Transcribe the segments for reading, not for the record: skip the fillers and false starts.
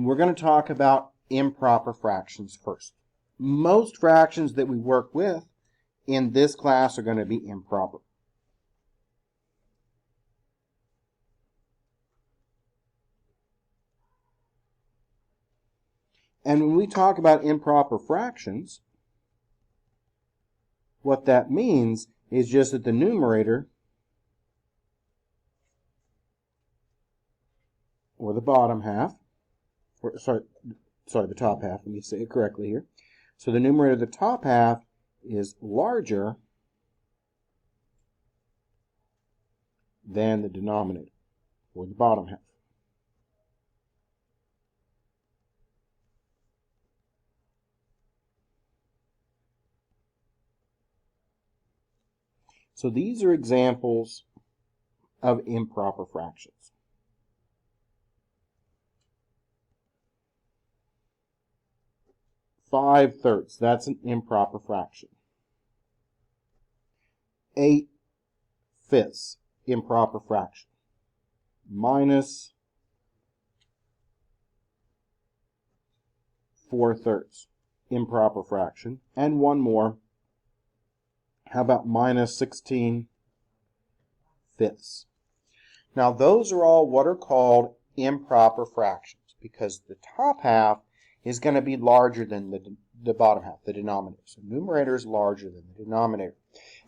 we're going to talk about improper fractions first. Most fractions that we work with in this class are going to be improper. And when we talk about improper fractions, what that means is just that the numerator, or the bottom half, or sorry, the top half, let me say it correctly here. So the numerator of the top half is larger than the denominator, or the bottom half. So these are examples of improper fractions. Five-thirds, that's an improper fraction. 8/5, improper fraction. Minus 4/3, improper fraction. And one more. How about minus 16/5? Now those are all what are called improper fractions because the top half is going to be larger than the bottom half, the denominator. So numerator is larger than the denominator.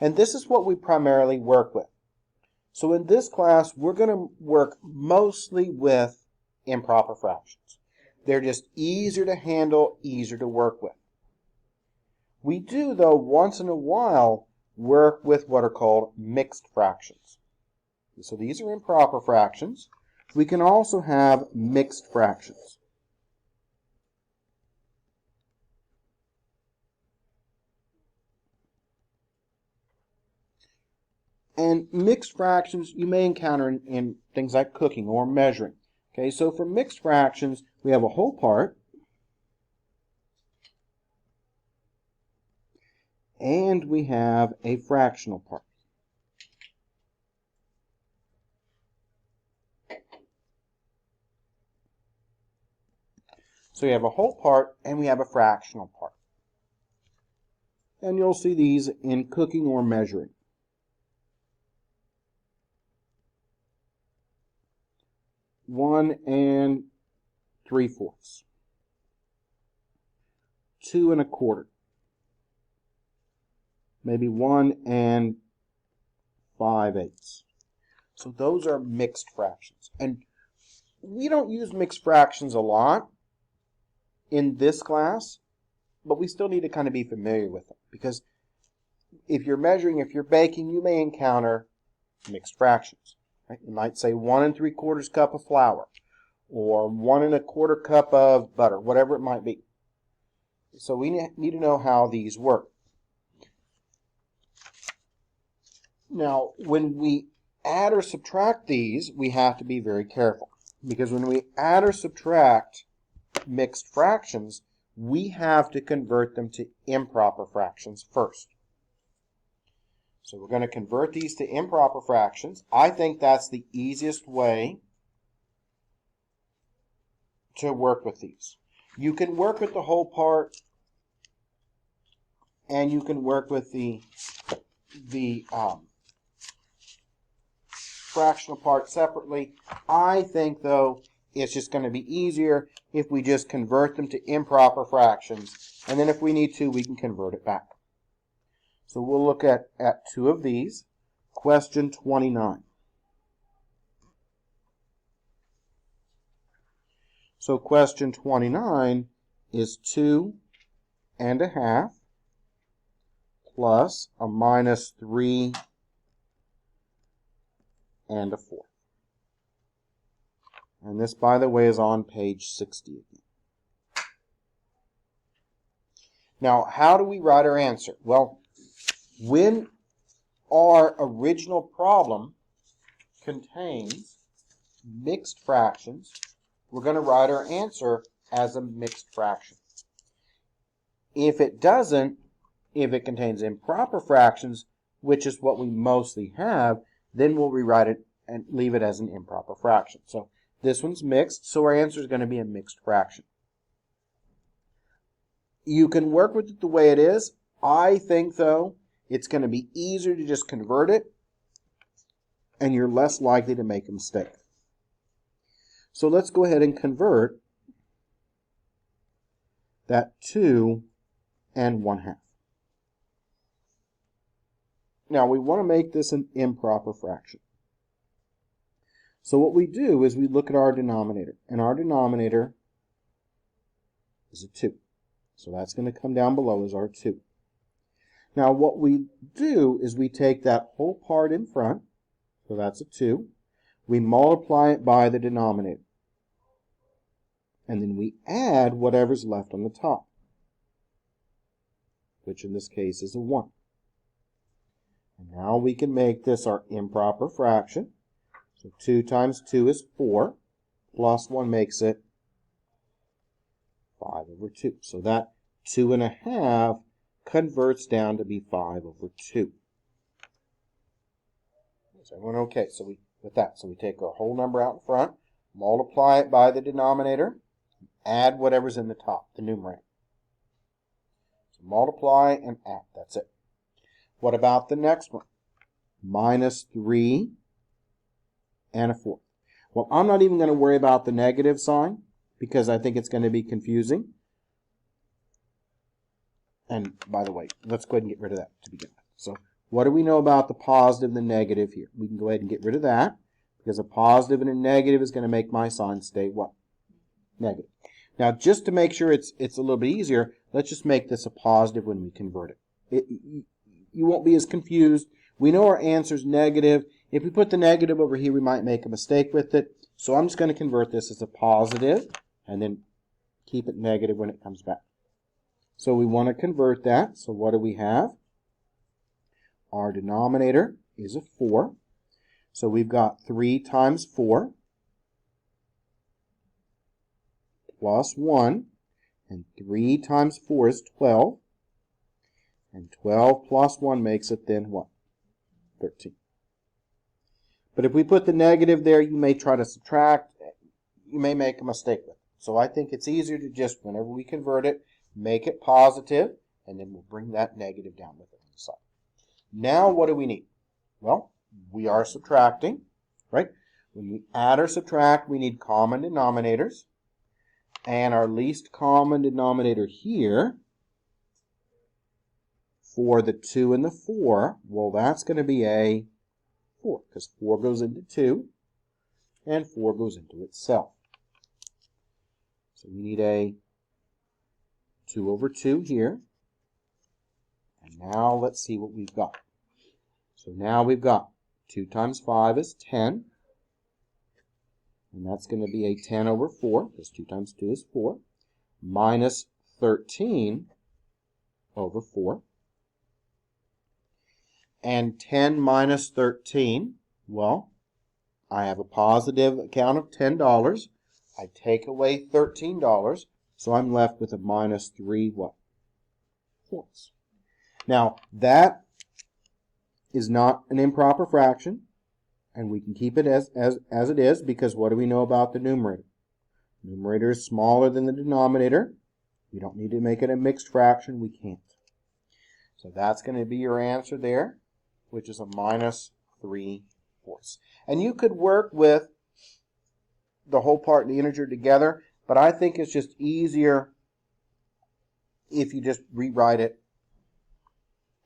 And this is what we primarily work with. So in this class, we're going to work mostly with improper fractions. They're just easier to handle, easier to work with. We do, though, once in a while, work with what are called mixed fractions. So these are improper fractions. We can also have mixed fractions. And mixed fractions you may encounter in things like cooking or measuring. Okay, so for mixed fractions, we have a whole part and we have a fractional part. So we have a whole part and we have a fractional part. And you'll see these in cooking or measuring. 1 3/4. 2 1/4. Maybe 1 5/8. So those are mixed fractions. And we don't use mixed fractions a lot in this class, but we still need to kind of be familiar with them. Because if you're measuring, if you're baking, you may encounter mixed fractions. Right? You might say 1 3/4 cup of flour, or 1 1/4 cup of butter, whatever it might be. So we need to know how these work. Now, when we add or subtract these, we have to be very careful. Because when we add or subtract mixed fractions, we have to convert them to improper fractions first. So we're going to convert these to improper fractions. I think that's the easiest way to work with these. You can work with the whole part, and you can work with the fractional part separately. I think, though, it's just going to be easier if we just convert them to improper fractions, and then if we need to, we can convert it back. So we'll look at two of these. Question 29. So question 29 is 2 1/2 plus a minus 3 1/4. And this, by the way, is on page 60 again. Now, how do we write our answer? Well, when our original problem contains mixed fractions, we're going to write our answer as a mixed fraction. If it doesn't, if it contains improper fractions, which is what we mostly have, then we'll rewrite it and leave it as an improper fraction. So This one's mixed, so our answer is going to be a mixed fraction. You can work with it the way it is. I think, though, it's going to be easier to just convert it, and you're less likely to make a mistake. So let's go ahead and convert that 2 and 1/2. Now, we want to make this an improper fraction. So what we do is we look at our denominator, and our denominator is a 2. So that's going to come down below as our 2. Now, what we do is we take that whole part in front, so that's a 2. We multiply it by the denominator. And then we add whatever's left on the top, which in this case is a 1. And now we can make this our improper fraction. So 2 times 2 is 4, plus 1 makes it 5/2. So that 2 1/2 converts down to be 5/2. Is everyone okay? So we take our whole number out in front, multiply it by the denominator, add whatever's in the top, the numerator. So multiply and add, that's it. What about the next one? -3 and a 4. Well, I'm not even going to worry about the negative sign because I think it's going to be confusing. And by the way, let's go ahead and get rid of that to begin with. So what do we know about the positive and the negative here? We can go ahead and get rid of that because a positive and a negative is going to make my sign stay what? Negative. Now, just to make sure it's a little bit easier, let's just make this a positive when we convert it. You won't be as confused. We know our answer is negative. If we put the negative over here, we might make a mistake with it. So I'm just going to convert this as a positive and then keep it negative when it comes back. So we want to convert that. So what do we have? Our denominator is a 4. So we've got 3 times 4 plus 1. And 3 times 4 is 12. And 12 plus 1 makes it then what? 13. But if we put the negative there, you may try to subtract. You may make a mistake with it. So I think it's easier to just, whenever we convert it, make it positive, and then we'll bring that negative down with it on the side. Now what do we need? Well, we are subtracting, right? When we add or subtract, we need common denominators. And our least common denominator here, for the 2 and the 4, well, that's going to be a 4, because 4 goes into 2, and 4 goes into itself. So we need a 2/2 here. And now let's see what we've got. So now we've got 2 times 5 is 10. And that's going to be a 10/4, because 2 times 2 is 4, minus 13/4. And 10 minus 13, well, I have a positive account of $10. I take away $13, so I'm left with a minus 3 what? Fourths. Now, that is not an improper fraction, and we can keep it as it is, because what do we know about the numerator? The numerator is smaller than the denominator. We don't need to make it a mixed fraction. We can't. So that's going to be your answer there, which is a minus 3/4. And you could work with the whole part and the integer together, but I think it's just easier if you just rewrite it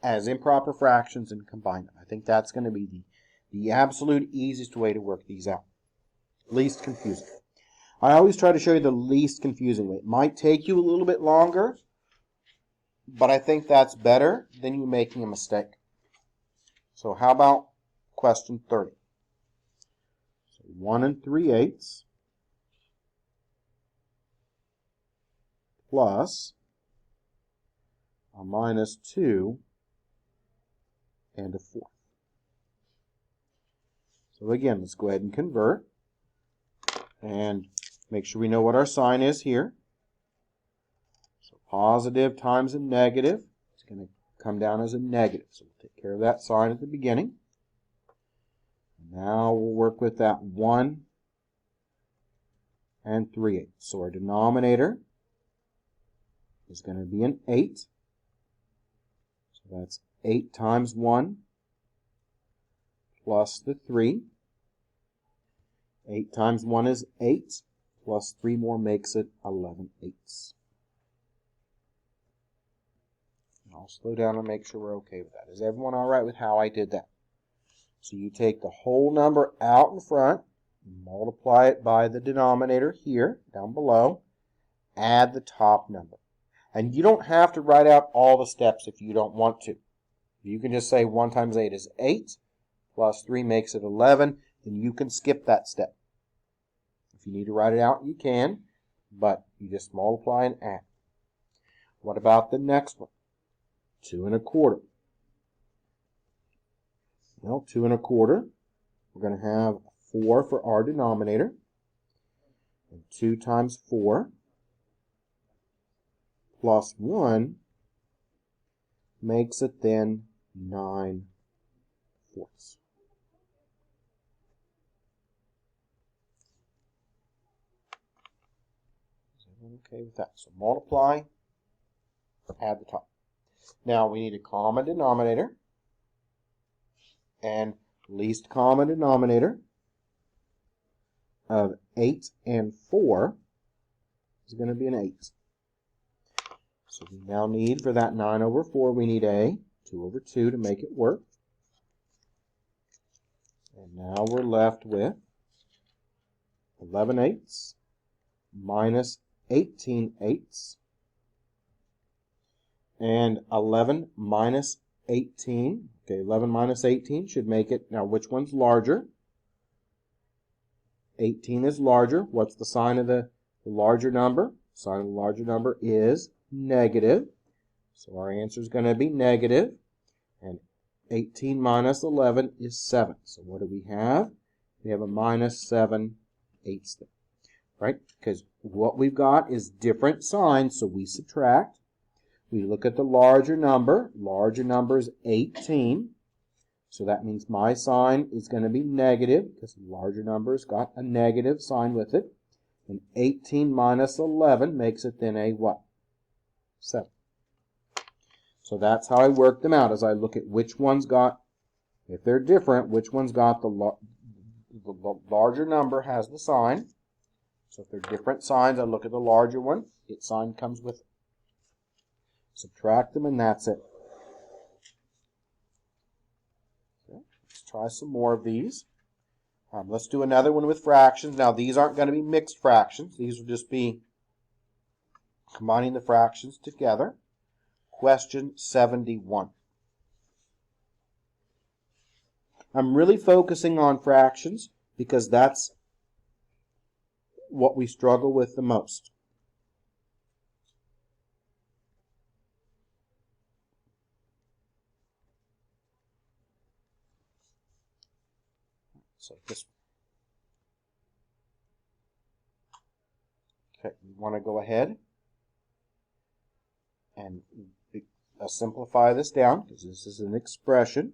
as improper fractions and combine them. I think that's going to be the absolute easiest way to work these out. Least confusing. I always try to show you the least confusing way. It might take you a little bit longer, but I think that's better than you making a mistake. So how about question 30? So 1 3/8 plus a minus 2 1/4. So again, let's go ahead and convert and make sure we know what our sign is here. So positive times a negative is going to come down as a negative. So we'll take care of that sign at the beginning. Now we'll work with that 1 and 3/8. So our denominator is going to be an 8. So that's 8 times 1 plus the 3. 8 times 1 is 8, plus 3 more makes it 11/8. I'll slow down and make sure we're okay with that. Is everyone all right with how I did that? So you take the whole number out in front, multiply it by the denominator here, down below, add the top number. And you don't have to write out all the steps if you don't want to. You can just say 1 times 8 is 8, plus 3 makes it 11, then you can skip that step. If you need to write it out, you can, but you just multiply and add. What about the next one? 2 1/4. Well, 2 1/4, we're going to have 4 for our denominator. And 2 times 4 plus 1 makes it then 9/4. Is everyone okay with that? So multiply, add the top. Now we need a common denominator, and least common denominator of 8 and 4 is going to be an 8. So we now need, for that 9/4, we need a 2/2 to make it work. And now we're left with 11/8 minus 18/8. And 11 minus 18. Okay, 11 minus 18 should make it. Now, which one's larger? 18 is larger. What's the sign of the larger number? The sign of the larger number is negative. So our answer is going to be negative. And 18 minus 11 is 7. So what do we have? We have a minus 7/8 there, right? Because what we've got is different signs, so we subtract. We look at the larger number. Larger number is 18. So that means my sign is going to be negative because the larger number's got a negative sign with it. And 18 minus 11 makes it then a what? 7. So that's how I work them out, as I look at which one's got, if they're different, which one's got the larger number has the sign. So if they're different signs, I look at the larger one. Its sign comes with it. Subtract them, and that's it. Okay, let's try some more of these. Let's do another one with fractions. Now, these aren't going to be mixed fractions. These will just be combining the fractions together. Question 71. I'm really focusing on fractions because that's what we struggle with the most. So this. Okay, we want to go ahead and simplify this down because this is an expression.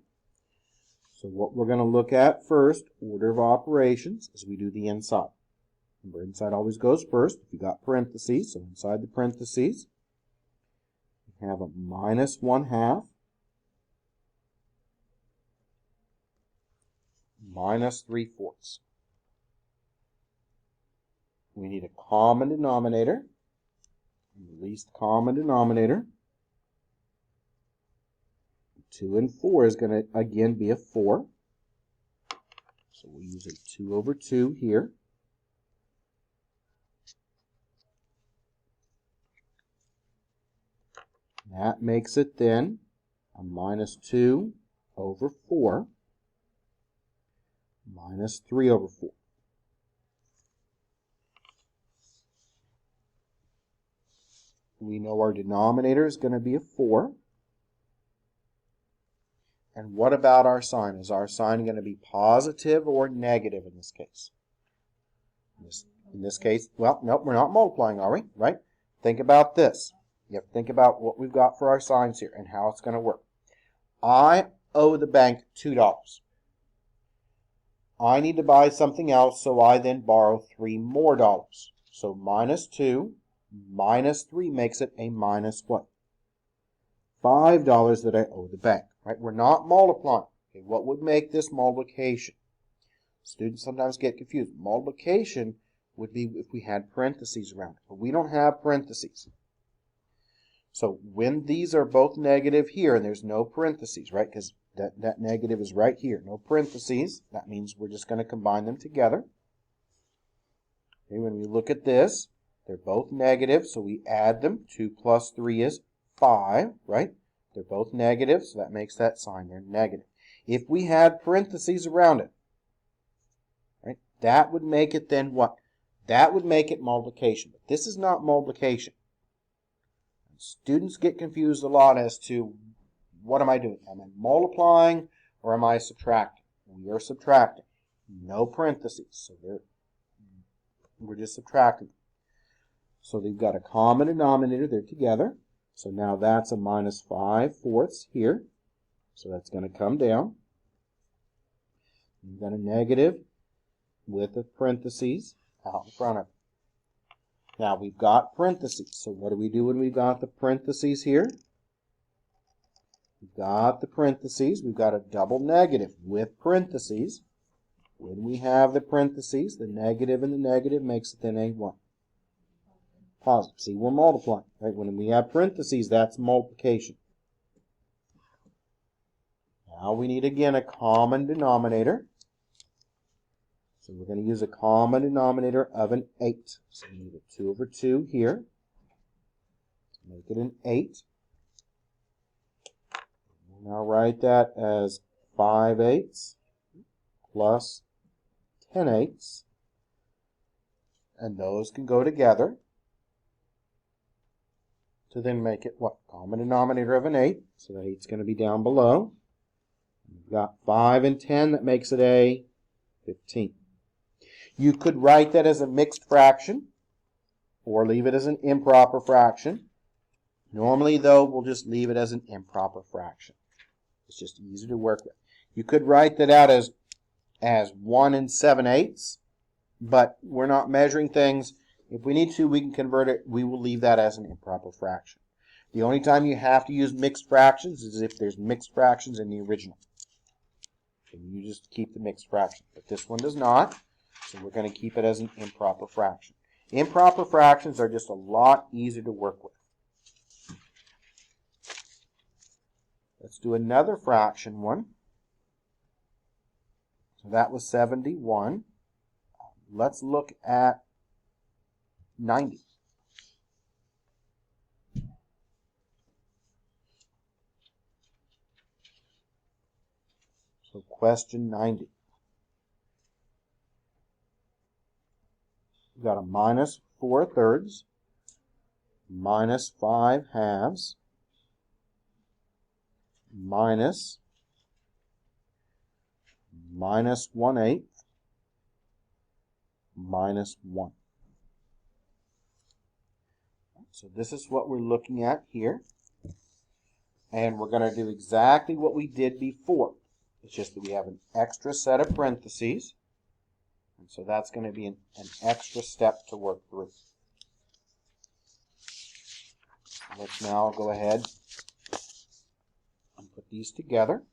So what we're going to look at first, order of operations, is we do the inside. Remember, inside always goes first. If you got parentheses, so inside the parentheses, we have a minus 1/2 minus 3/4. We need a common denominator, the least common denominator. 2 and 4 is going to, again, be a 4. So we'll use a 2/2 here. That makes it then a minus 2/4 minus 3/4. We know our denominator is going to be a 4. And what about our sign? Is our sign going to be positive or negative in this case? In this case, well, nope, we're not multiplying, are we? Right? Think about this. You have to think about what we've got for our signs here and how it's going to work. I owe the bank $2. I need to buy something else, so I then borrow $3 more. So minus 2 minus 3 makes it a minus what? $5 that I owe the bank, right? We're not multiplying. Okay, what would make this multiplication? Students sometimes get confused. Multiplication would be if we had parentheses around it, but we don't have parentheses. So when these are both negative here, and there's no parentheses, right? Because that negative is right here. No parentheses. That means we're just going to combine them together. Okay, when we look at this, they're both negative, so we add them. 2 plus 3 is 5, right? They're both negative, so that makes that sign there negative. If we had parentheses around it, right, that would make it then what? That would make it multiplication. But this is not multiplication. Students get confused a lot as to what am I doing? Am I multiplying or am I subtracting? We are subtracting. No parentheses. So we're just subtracting. So they've got a common denominator. They're together. So now that's a minus 5/4 here. So that's going to come down. You've got a negative with the parentheses out in front of it. Now we've got parentheses. So what do we do when we've got the parentheses here? We've got the parentheses. We've got a double negative with parentheses. When we have the parentheses, the negative and the negative makes it then a what? Positive. See, we're multiplying. Right? When we have parentheses, that's multiplication. Now we need again a common denominator. So we're going to use a common denominator of an 8. So we need a 2 over 2 here to make it an 8. We'll now write that as 5/8 plus 10/8. And those can go together to then make it what? Common denominator of an 8. So the 8's going to be down below. We've got 5 and 10. That makes it a 15. You could write that as a mixed fraction or leave it as an improper fraction. Normally, though, we'll just leave it as an improper fraction. It's just easier to work with. You could write that out as 1 7/8, but we're not measuring things. If we need to, we can convert it. We will leave that as an improper fraction. The only time you have to use mixed fractions is if there's mixed fractions in the original. And you just keep the mixed fraction. But this one does not. So we're going to keep it as an improper fraction. Improper fractions are just a lot easier to work with. Let's do another fraction one. So that was 71. Let's look at 90. So question 90. We've got a minus 4/3, minus 5/2, minus 1/8, minus 1. So this is what we're looking at here. And we're going to do exactly what we did before. It's just that we have an extra set of parentheses. And so that's going to be an extra step to work through. Let's now go ahead and put these together.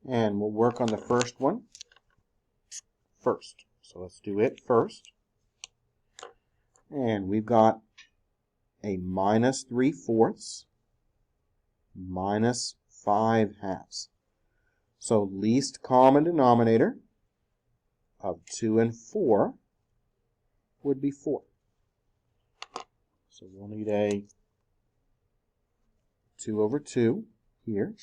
And we'll work on the first one first. So let's do it first. And we've got a minus 3/4, minus 5/2. So least common denominator of 2 and 4 would be 4. So we'll need a 2 over 2 here.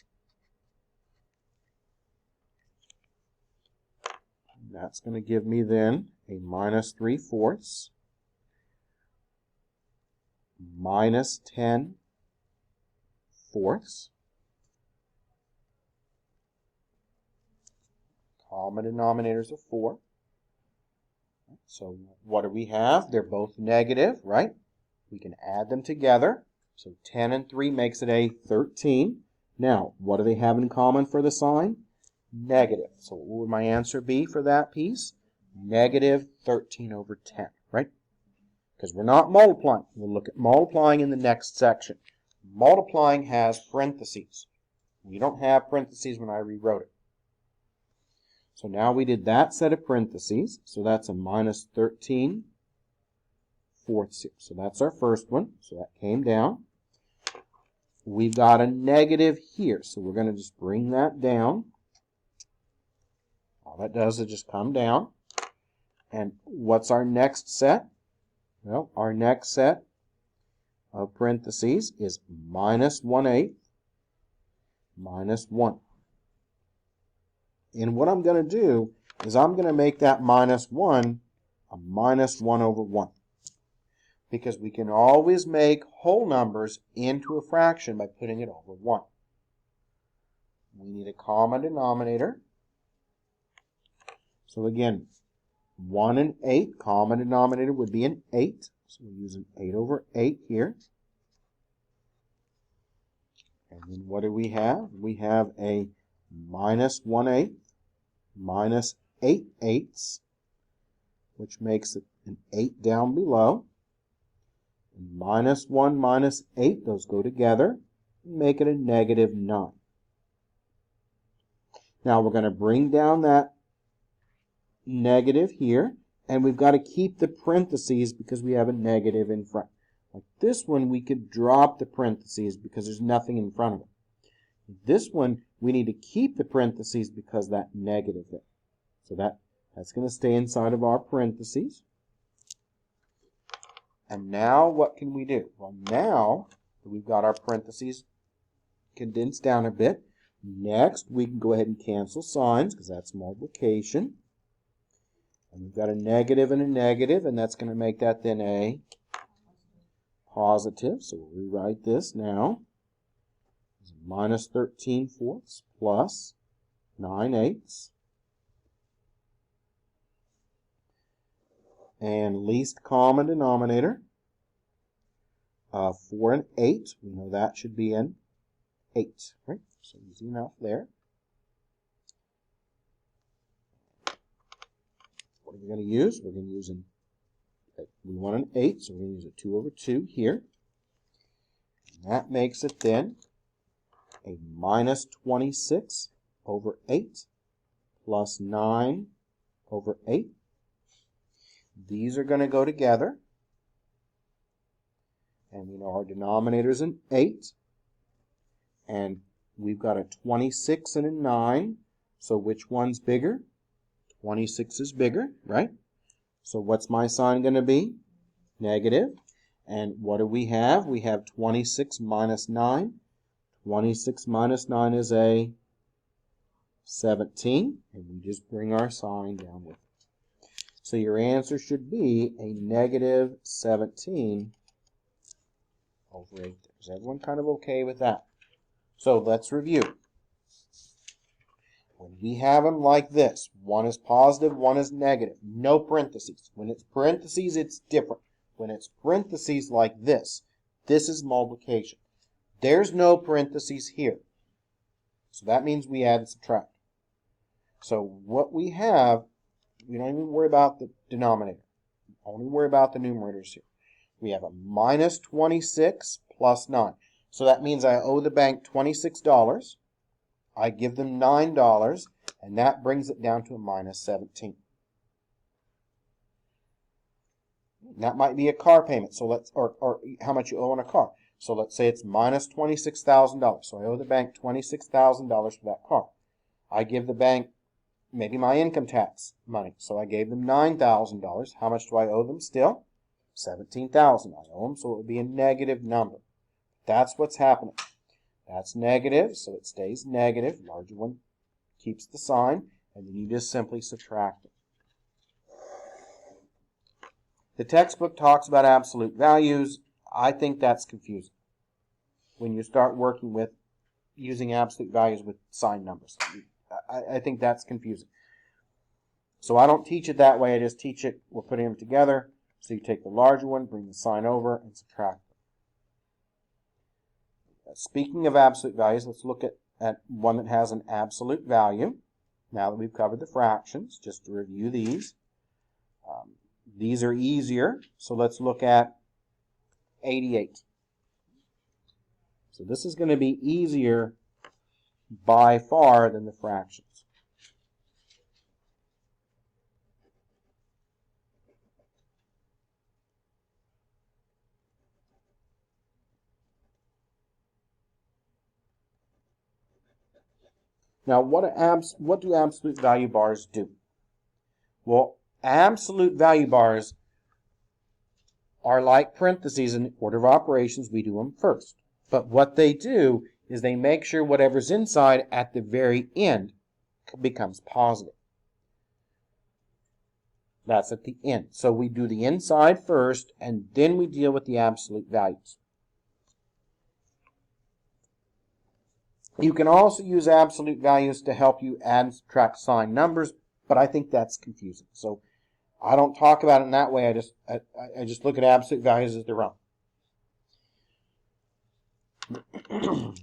That's going to give me then a minus 3/4, minus 10/4. Common denominators of 4. So what do we have? They're both negative, right? We can add them together. So 10 and 3 makes it a 13. Now, what do they have in common for the sign? Negative. So what would my answer be for that piece? Negative 13 over 10, right? Because we're not multiplying. We'll look at multiplying in the next section. Multiplying has parentheses. We don't have parentheses when I rewrote it. So now we did that set of parentheses. So that's a minus 13 fourths here. So that's our first one. So that came down. We've got a negative here. So we're going to just bring that down. All that does is just come down. And what's our next set? Well, our next set of parentheses is minus 1/8 minus 1. And what I'm going to do is I'm going to make that minus 1 a minus 1 over 1. Because we can always make whole numbers into a fraction by putting it over 1. We need a common denominator. So again, 1 and 8, common denominator would be an 8. So we'll use an 8 over 8 here. And then what do we have? We have a minus 1/8 minus 8/8, which makes it an 8 down below. And minus 1 minus 8, those go together, and make it a negative 9. Now we're going to bring down that negative here, and we've got to keep the parentheses because we have a negative in front. Like this one, we could drop the parentheses because there's nothing in front of it. This one, we need to keep the parentheses because that negative there. So that's going to stay inside of our parentheses. And now what can we do? Well, now that we've got our parentheses condensed down a bit, next we can go ahead and cancel signs because that's multiplication. And we've got a negative, and that's going to make that then a positive. So we'll rewrite this now. Minus 13 fourths plus 9/8. And least common denominator, 4 and 8. We know that should be an 8, right? So easy enough there. What are we going to use? We're going to use we want an 8, so we're going to use a 2 over 2 here. And that makes it then a minus 26 over 8 plus 9 over 8. These are going to go together. And we know our denominator is an 8. And we've got a 26 and a 9. So which one's bigger? 26 is bigger, right? So what's my sign going to be? Negative. And what do we have? We have 26 minus 9. 26 minus 9 is a 17. And we just bring our sign down with it. So your answer should be a negative 17 over 8. Is everyone kind of okay with that? So let's review. When we have them like this, one is positive, one is negative, no parentheses. When it's parentheses, it's different. When it's parentheses like this is multiplication. There's no parentheses here. So that means we add and subtract. So what we have, we don't even worry about the denominator. Only worry about the numerators here. We have a minus 26 plus 9. So that means I owe the bank $26. I give them $9, and that brings it down to a minus 17. That might be a car payment, so or how much you owe on a car. So let's say it's minus $26,000. So I owe the bank $26,000 for that car. I give the bank maybe my income tax money. So I gave them $9,000. How much do I owe them still? $17,000 I owe them, so it would be a negative number. That's what's happening. That's negative, so it stays negative. Larger one keeps the sign, and then you just simply subtract it. The textbook talks about absolute values. I think that's confusing when you start working with using absolute values with sign numbers. I think that's confusing. So I don't teach it that way. I just teach it, we're putting them together. So you take the larger one, bring the sign over, and subtract them. Speaking of absolute values, let's look at one that has an absolute value. Now that we've covered the fractions, just to review these. These are easier, so let's look at 88. So this is going to be easier by far than the fractions. Now, what do absolute value bars do? Well, absolute value bars are like parentheses in the order of operations. We do them first. But what they do is they make sure whatever's inside at the very end becomes positive. That's at the end. So we do the inside first, and then we deal with the absolute values. You can also use absolute values to help you add and subtract signed numbers, but I think that's confusing. So I don't talk about it in that way. I just look at absolute values as their own.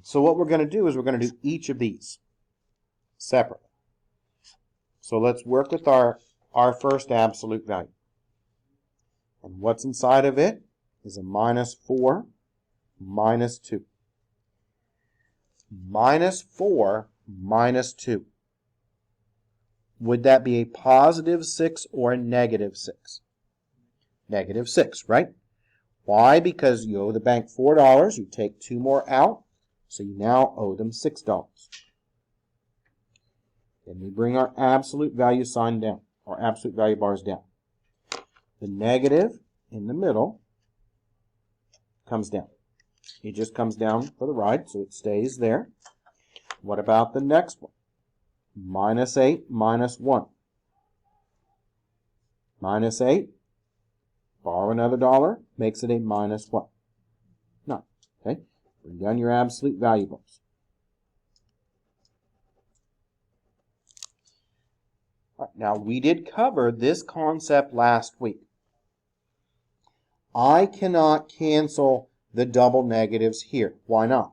So what we're going to do is we're going to do each of these separately. So let's work with our first absolute value. And what's inside of it is a minus 4, minus 2. Minus 4, minus 2. Would that be a positive 6 or a negative 6? Negative 6, right? Why? Because you owe the bank $4. You take 2 more out, so you now owe them $6. Then we bring our absolute value sign down, our absolute value bars down. The negative in the middle comes down. It just comes down for the ride, so it stays there. What about the next one? Minus 8, minus 1. Minus 8, borrow another $1, makes it a minus what? 9. Okay? Bring down your absolute value bars. All right, now, we did cover this concept last week. I cannot cancel the double negatives here. Why not?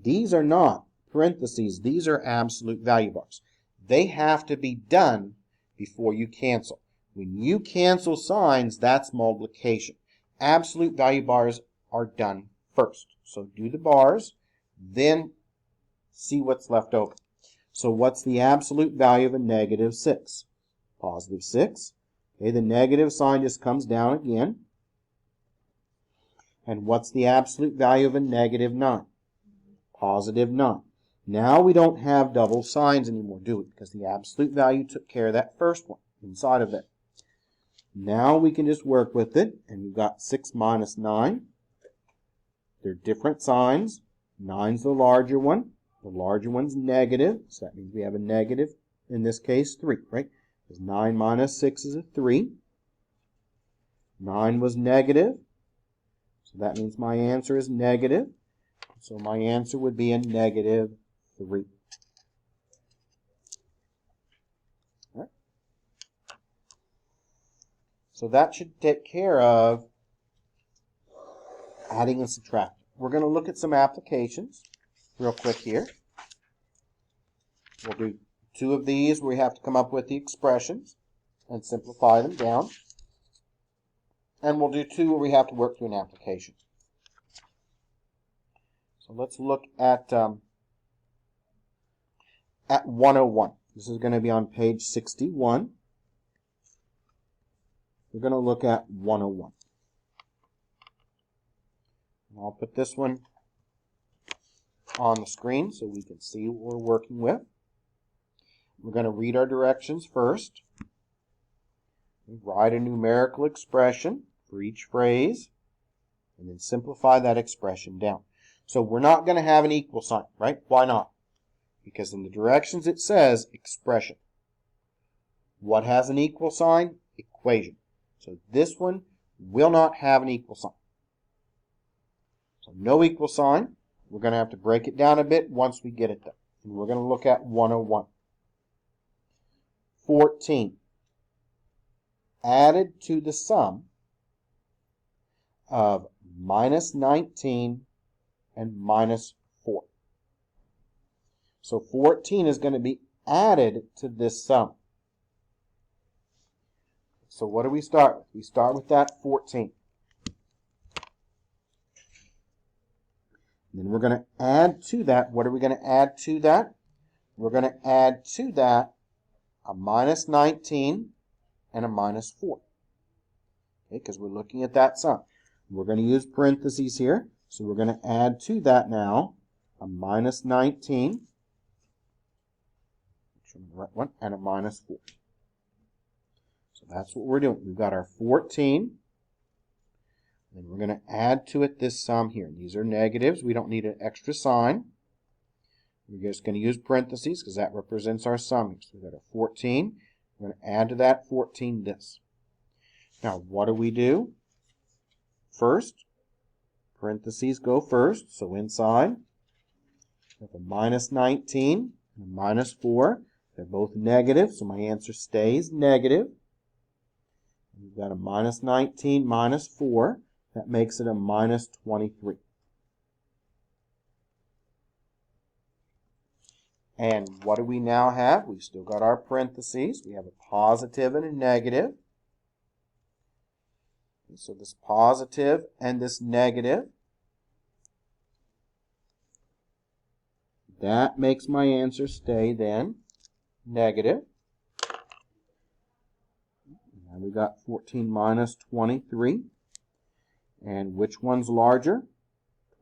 These are not parentheses. These are absolute value bars. They have to be done before you cancel. When you cancel signs, that's multiplication. Absolute value bars are done first. So do the bars, then see what's left over. So what's the absolute value of a negative 6? Positive 6. Okay, the negative sign just comes down again. And what's the absolute value of a negative 9? Positive 9. Now we don't have double signs anymore, do we? Because the absolute value took care of that first one inside of it. Now we can just work with it, and we've got 6 minus 9. They're different signs. 9's the larger one. The larger one's negative, so that means we have a negative, in this case, 3, right? Because 9 minus 6 is a 3. 9 was negative, so that means my answer is negative. So my answer would be a negative 3. All right. So that should take care of adding and subtracting. We're going to look at some applications real quick here. We'll do 2 of these where we have to come up with the expressions and simplify them down. And we'll do 2 where we have to work through an application. So let's look at 101. This is going to be on page 61. We're going to look at 101. And I'll put this one on the screen so we can see what we're working with. We're going to read our directions first. Write a numerical expression for each phrase, and then simplify that expression down. So we're not going to have an equal sign, right? Why not? Because in the directions it says expression. What has an equal sign? Equation. So this one will not have an equal sign. So no equal sign. We're going to have to break it down a bit once we get it done. And we're going to look at 101. 14. Added to the sum of minus 19 and minus So 14 is going to be added to this sum. So what do we start with? We start with that 14. Then we're going to add to that. What are we going to add to that? We're going to add to that a minus 19 and a minus 4. Okay, because we're looking at that sum. We're going to use parentheses here. So we're going to add to that now a minus 19, and a minus 4. So that's what we're doing. We've got our 14. Then we're going to add to it this sum here. These are negatives. We don't need an extra sign. We're just going to use parentheses because that represents our sum here. So we've got a 14. We're going to add to that 14 this. Now, what do? First, parentheses go first. So inside, we have a minus 19 and a minus 4. They're both negative, so my answer stays negative. We've got a minus 19 minus 4. That makes it a minus 23. And what do we now have? We've still got our parentheses. We have a positive and a negative. So this positive and this negative, that makes my answer stay then negative. Now we got 14 minus 23. And which one's larger?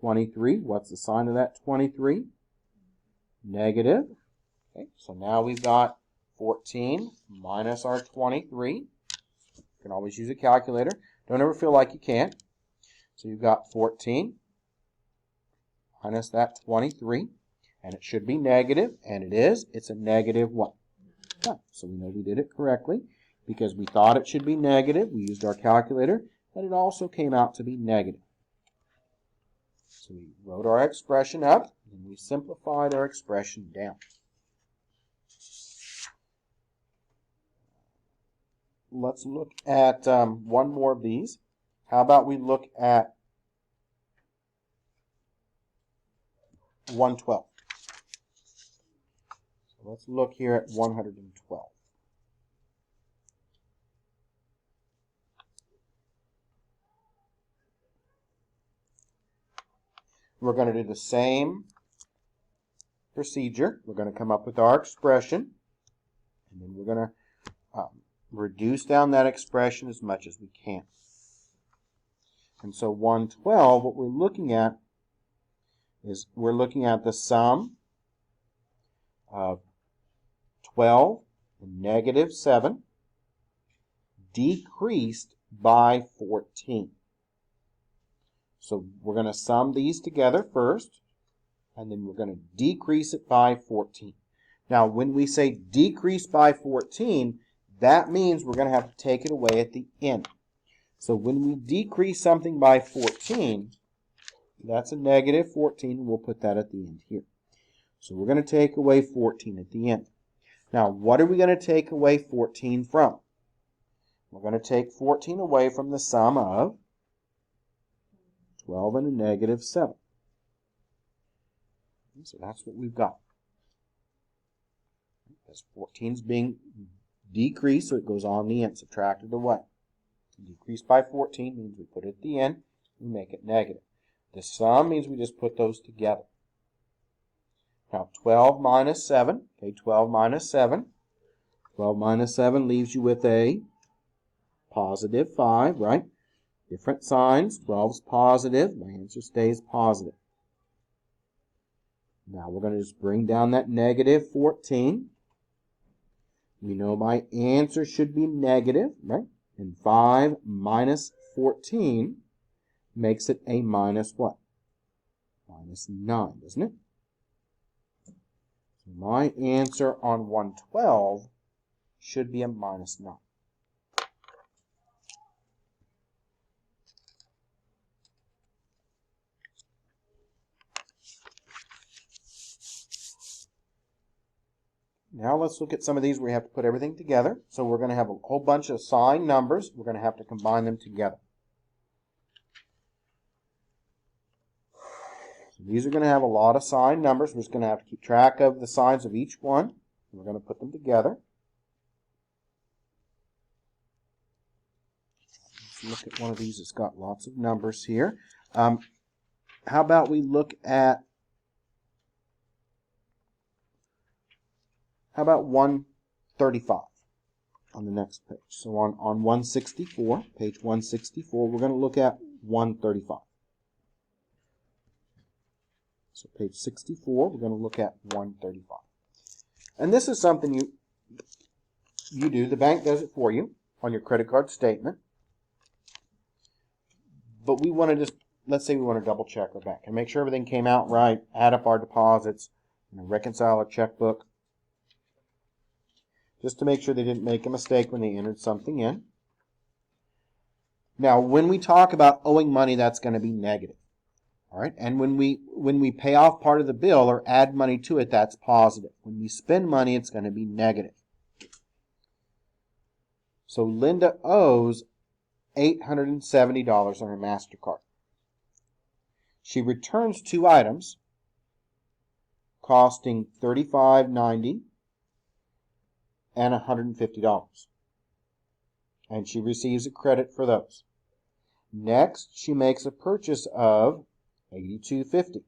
23. What's the sign of that 23? Negative. Okay, so now we've got 14 minus our 23. You can always use a calculator. Don't ever feel like you can't. So you've got 14 minus that 23. And it should be negative, and it is. It's a negative 1. So we know we did it correctly because we thought it should be negative. We used our calculator, and it also came out to be negative. So we wrote our expression up, and we simplified our expression down. Let's look at one more of these. How about we look at 112? So let's look here at 112. We're going to do the same procedure. We're going to come up with our expression, and then we're going to reduce down that expression as much as we can. And so 112, what we're looking at is we're looking at the sum of 12 and negative 7 decreased by 14. So we're going to sum these together first, and then we're going to decrease it by 14. Now, when we say decrease by 14, that means we're going to have to take it away at the end. So when we decrease something by 14, that's a negative 14. We'll put that at the end here. So we're going to take away 14 at the end. Now, what are we going to take away 14 from? We're going to take 14 away from the sum of 12 and a negative 7. So that's what we've got. Because 14 is being decreased, so it goes on the end, subtracted away. Decreased by 14 means we put it at the end, we make it negative. The sum means we just put those together. Now 12 minus 7, okay, 12 minus 7. 12 minus 7 leaves you with a positive 5, right? Different signs. 12 is positive. My answer stays positive. Now we're going to just bring down that negative 14. We know my answer should be negative, right? And 5 minus 14 makes it a minus what? Minus 9, doesn't it? So my answer on 112 should be a minus 9. Now let's look at some of these where we have to put everything together. So we're going to have a whole bunch of signed numbers. We're going to have to combine them together. So these are going to have a lot of signed numbers. We're just going to have to keep track of the signs of each one. We're going to put them together. Let's look at one of these. It's got lots of numbers here. How about we look at, how about 135 on the next page? So on 164, page 164, we're going to look at 135. So page 64, we're going to look at 135. And this is something you do. The bank does it for you on your credit card statement. But we want to just, let's say we want to double check our bank and make sure everything came out right, add up our deposits, reconcile our checkbook, just to make sure they didn't make a mistake when they entered something in. Now, when we talk about owing money, that's going to be negative. All right, and when we pay off part of the bill or add money to it, that's positive. When we spend money, it's going to be negative. So Linda owes $870 on her MasterCard. She returns 2 items costing $35.90 and $150. And she receives a credit for those. Next, she makes a purchase of $82.50.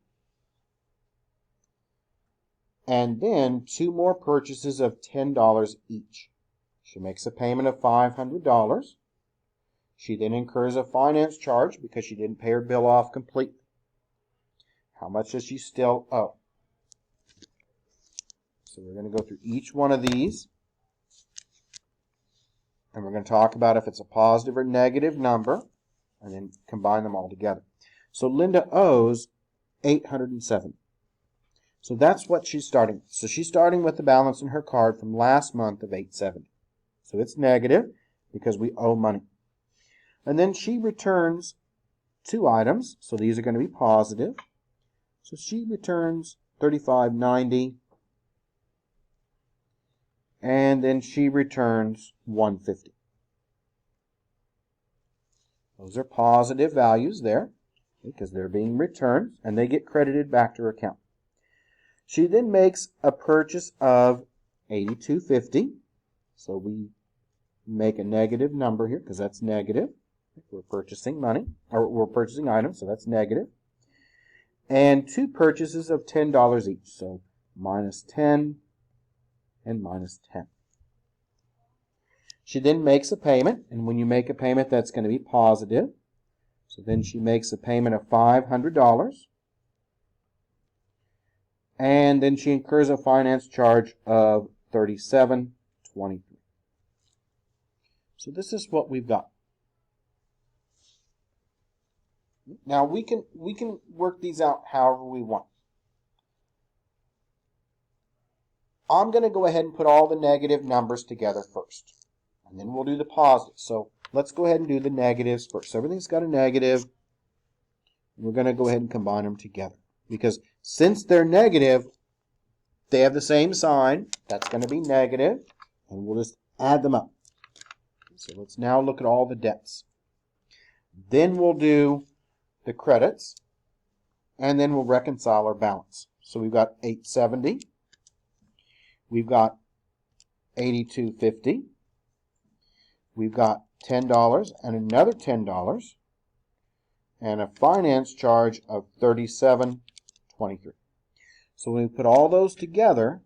And then 2 more purchases of $10 each. She makes a payment of $500. She then incurs a finance charge because she didn't pay her bill off completely. How much does she still owe? So we're going to go through each one of these. And we're going to talk about if it's a positive or negative number. And then combine them all together. So Linda owes $870. So that's what she's starting with. So she's starting with the balance in her card from last month of $870. So it's negative because we owe money. And then she returns 2 items. So these are going to be positive. So she returns $35.90. And then she returns $150. Those are positive values there because they're being returned and they get credited back to her account. She then makes a purchase of $82.50. So we make a negative number here because that's negative. We're purchasing money, or we're purchasing items, so that's negative. And 2 purchases of $10 each. So minus 10 and minus 10. She then makes a payment, and when you make a payment, that's going to be positive. So then she makes a payment of $500. And then she incurs a finance charge of $37.23. So this is what we've got. Now we can work these out however we want. I'm going to go ahead and put all the negative numbers together first. And then we'll do the positives. So let's go ahead and do the negatives first. So everything's got a negative. We're going to go ahead and combine them together. Because since they're negative, they have the same sign. That's going to be negative. And we'll just add them up. So let's now look at all the debts. Then we'll do the credits. And then we'll reconcile our balance. So we've got $870. We've got $82.50. We've got $10 and another $10 and a finance charge of $37.23. So when we put all those together,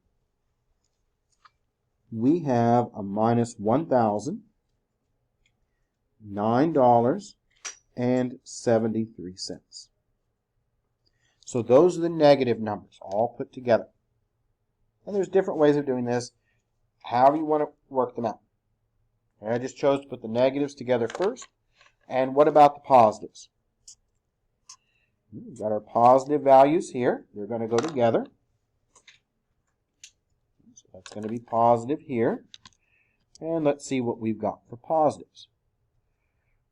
we have a minus $1,009.73. So those are the negative numbers all put together. And there's different ways of doing this, however you want to work them out. And I just chose to put the negatives together first. And what about the positives? We've got our positive values here. They're going to go together. So that's going to be positive here. And let's see what we've got for positives.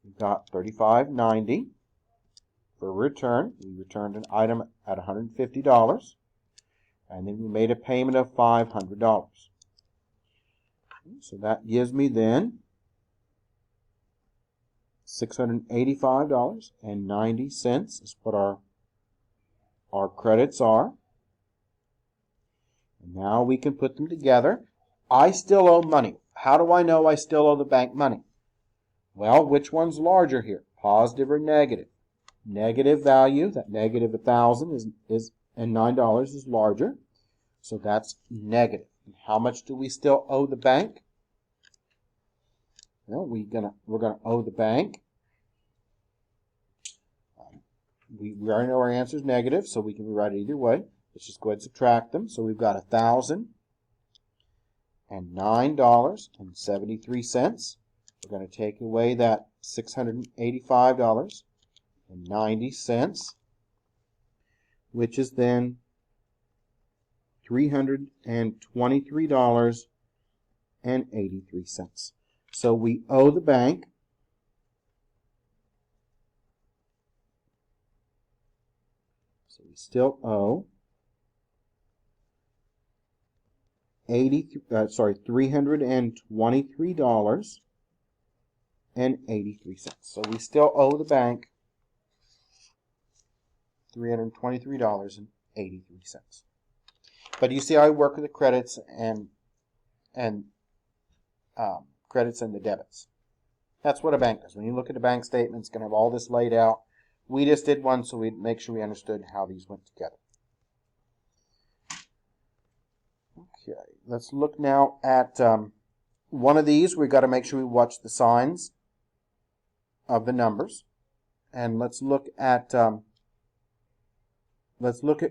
We've got $35.90 for return. We returned an item at $150. And then we made a payment of $500. So that gives me then $685.90 is what our our credits are. And now we can put them together. I still owe money. How do I know I still owe the bank money? Well, which one's larger here? Positive or negative? Negative value, that negative 1,000 and $9 is larger. So that's negative. And how much do we still owe the bank? Well, we're gonna owe the bank. We already know our answer is negative, so we can rewrite it either way. Let's just go ahead and subtract them. So we've got $1,009.73. We're going to take away that $685.90, which is then $323.83. So we owe the bank still owe $323.83. So we still owe the bank $323.83. But you see, I work with the credits and credits and the debits. That's what a bank does. When you look at a bank statement, it's going to have all this laid out. We just did one so we'd make sure we understood how these went together. Okay, let's look now at one of these. We've got to make sure we watch the signs of the numbers. And let's look at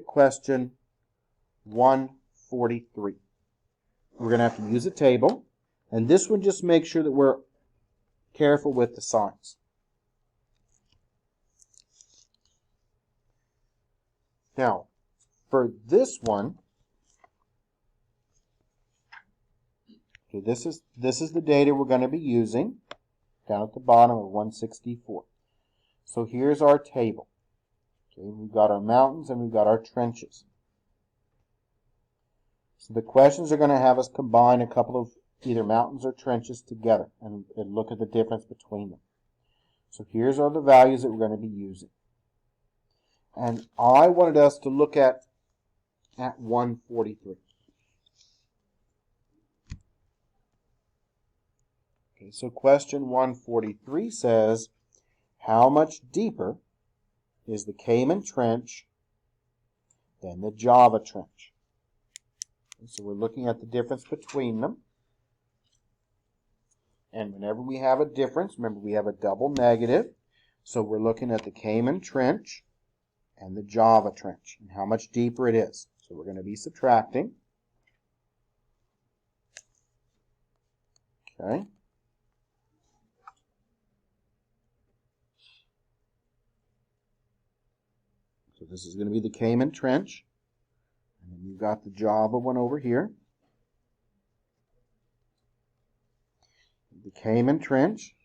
question 143. We're going to have to use a table. And this one, just make sure that we're careful with the signs. Now, for this one, okay, this is the data we're going to be using down at the bottom of 164. So here's our table. Okay, we've got our mountains and we've got our trenches. So the questions are going to have us combine a couple of either mountains or trenches together and look at the difference between them. So here's all the values that we're going to be using. And I wanted us to look at 143. Okay, so question 143 says, how much deeper is the Cayman Trench than the Java Trench? Okay, so we're looking at the difference between them. And whenever we have a difference, remember we have a double negative. So we're looking at the Cayman Trench and the Java Trench, and how much deeper it is. So we're going to be subtracting. Okay. So this is going to be the Cayman Trench. And then you've got the Java one over here. The Cayman Trench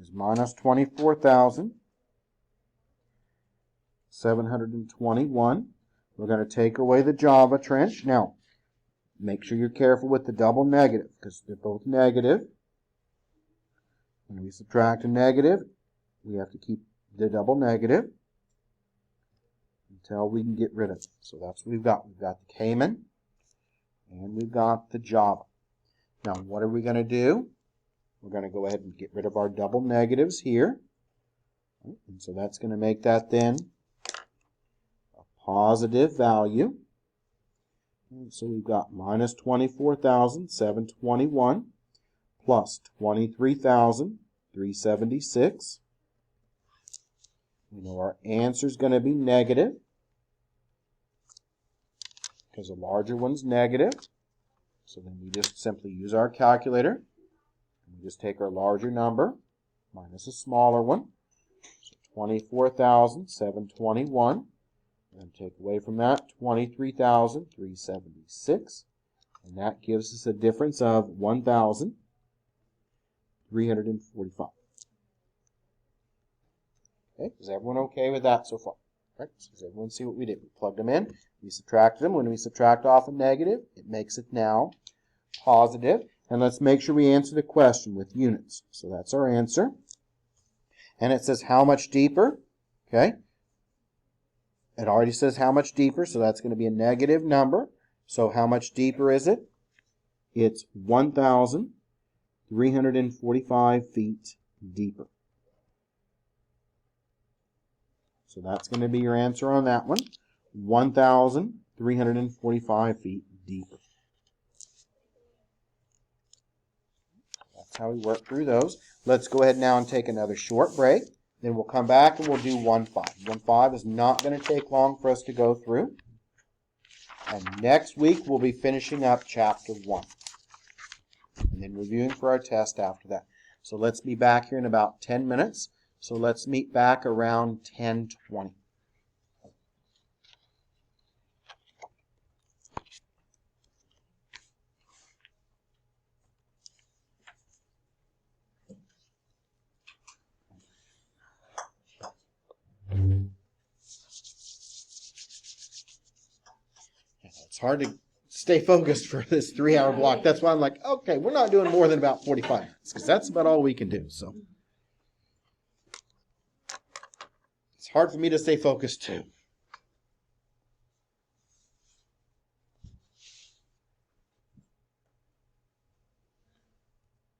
is minus 24,721. We're going to take away the Java Trench. Now, make sure you're careful with the double negative because they're both negative. When we subtract a negative, we have to keep the double negative until we can get rid of it. So that's what we've got. We've got the Cayman and we've got the Java. Now, what are we going to do? We're going to go ahead and get rid of our double negatives here. And so that's going to make that then a positive value. And so we've got minus 24,721 plus 23,376. We know our answer is going to be negative because the larger one's negative. So then we just simply use our calculator. And we just take our larger number minus a smaller one. So 24,721. And take away from that 23,376. And that gives us a difference of 1,345. Okay, is everyone okay with that so far? Right, so does everyone see what we did? We plugged them in, we subtracted them. When we subtract off a negative, it makes it now positive. And let's make sure we answer the question with units. So that's our answer. And it says how much deeper? Okay. It already says how much deeper, so that's going to be a negative number. So how much deeper is it? It's 1,345 feet deeper. So that's going to be your answer on that one. 1,345 feet deeper. That's how we work through those. Let's go ahead now and take another short break. Then we'll come back and we'll do 1-5. 1-5 is not going to take long for us to go through. And next week we'll be finishing up chapter 1. And then reviewing for our test after that. So let's be back here in about 10 minutes. So let's meet back around 10:20. It's hard to stay focused for this 3-hour block. That's why I'm like, okay, we're not doing more than about 45 minutes because that's about all we can do. So it's hard for me to stay focused too.